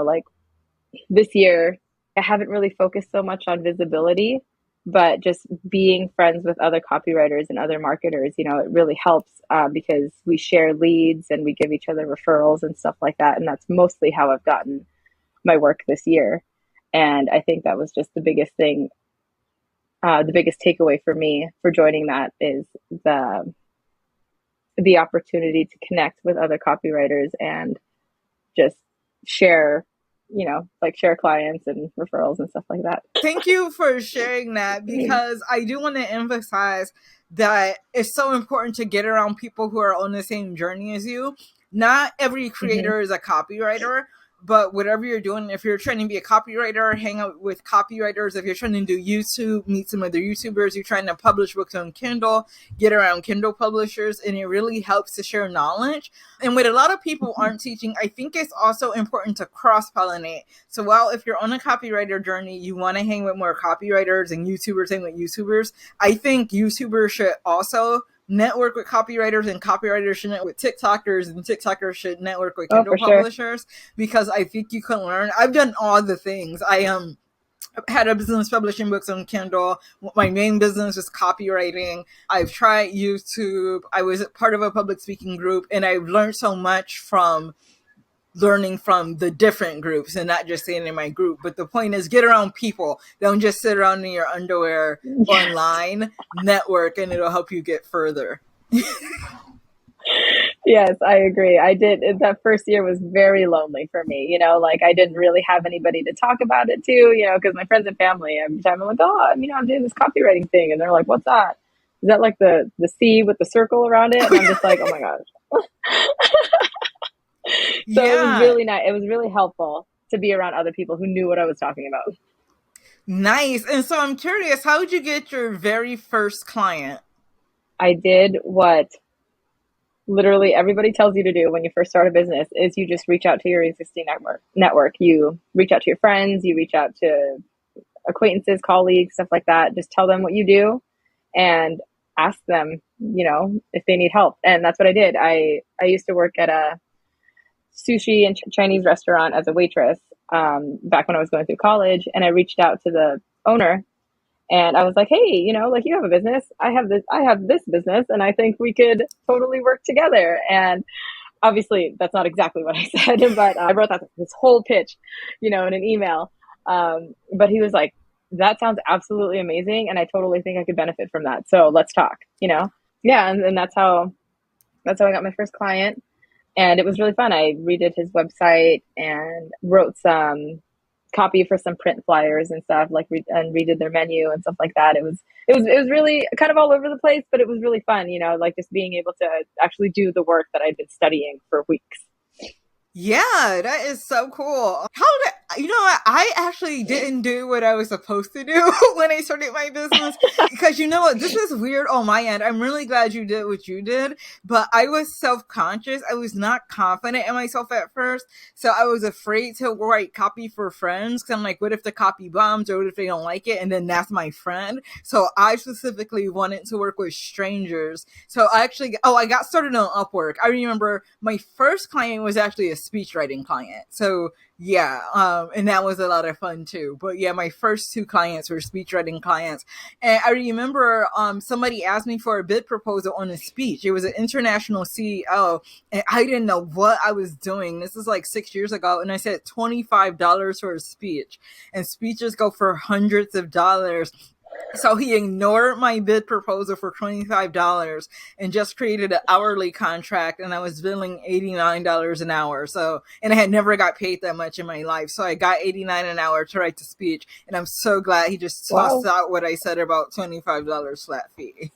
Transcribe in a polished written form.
like this year, I haven't really focused so much on visibility, but just being friends with other copywriters and other marketers, it really helps because we share leads and we give each other referrals and stuff like that. And that's mostly how I've gotten my work this year. And I think that was just the biggest thing. The biggest takeaway for me for joining that is the opportunity to connect with other copywriters and just share, like share clients and referrals and stuff like that. Thank you for sharing that, because I do want to emphasize that it's so important to get around people who are on the same journey as you. Not every creator is a copywriter, but whatever you're doing, if you're trying to be a copywriter, hang out with copywriters. If you're trying to do YouTube, meet some other YouTubers. You're trying to publish books on Kindle, get around Kindle publishers, and it really helps to share knowledge. And what a lot of people aren't teaching, I think it's also important to cross-pollinate. So while if you're on a copywriter journey, you want to hang with more copywriters and YouTubers hang with YouTubers, I think YouTubers should also network with copywriters, and copywriters should network with TikTokers, and TikTokers should network with Kindle publishers, because I think you can learn. I've done all the things. I had a business publishing books on Kindle. My main business was copywriting. I've tried YouTube. I was part of a public speaking group, and I've learned so much from learning from the different groups and not just staying in my group. But the point is, get around people. Don't just sit around in your underwear online. Network, and it'll help you get further. Yes, I agree. I did. That first year was very lonely for me. Like I didn't really have anybody to talk about it to, because my friends and family, every time I'm like, oh, I'm doing this copywriting thing. And they're like, what's that? Is that like the C with the circle around it? And I'm just like, oh my gosh. So It was really nice. It was really helpful to be around other people who knew what I was talking about. Nice. And so I'm curious, how did you get your very first client? I did what literally everybody tells you to do when you first start a business, is you just reach out to your existing network. You reach out to your friends, you reach out to acquaintances, colleagues, stuff like that. Just tell them what you do and ask them, if they need help. And that's what I did. I used to work at a sushi and Chinese restaurant as a waitress back when I was going through college, and I reached out to the owner and I was like, hey, like you have a business, I have this business, and I think we could totally work together. And obviously that's not exactly what I said, but I wrote this whole pitch, in an email. But he was like, that sounds absolutely amazing, and I totally think I could benefit from that. So let's talk, Yeah. And that's how I got my first client. And it was really fun. I redid his website and wrote some copy for some print flyers and stuff, and redid their menu and stuff like that. It was really kind of all over the place, but it was really fun, like just being able to actually do the work that I'd been studying for weeks. Yeah, that is so cool. I actually didn't do what I was supposed to do when I started my business, because this is weird on my end. I'm really glad you did what you did, but I was self-conscious. I was not confident in myself at first. So I was afraid to write copy for friends, because I'm like, what if the copy bombs, or what if they don't like it? And then that's my friend. So I specifically wanted to work with strangers. So I got started on Upwork. I remember my first client was actually a speech writing client. So yeah, and that was a lot of fun too. But yeah, my first two clients were speech writing clients. And I remember somebody asked me for a bid proposal on a speech. It was an international CEO, and I didn't know what I was doing. This is like 6 years ago. And I said $25 for a speech. And speeches go for hundreds of dollars. So he ignored my bid proposal for $25 and just created an hourly contract, and I was billing $89 an hour. And I had never got paid that much in my life. So I got $89 an hour to write the speech, and I'm so glad he just tossed out what I said about $25 flat fee.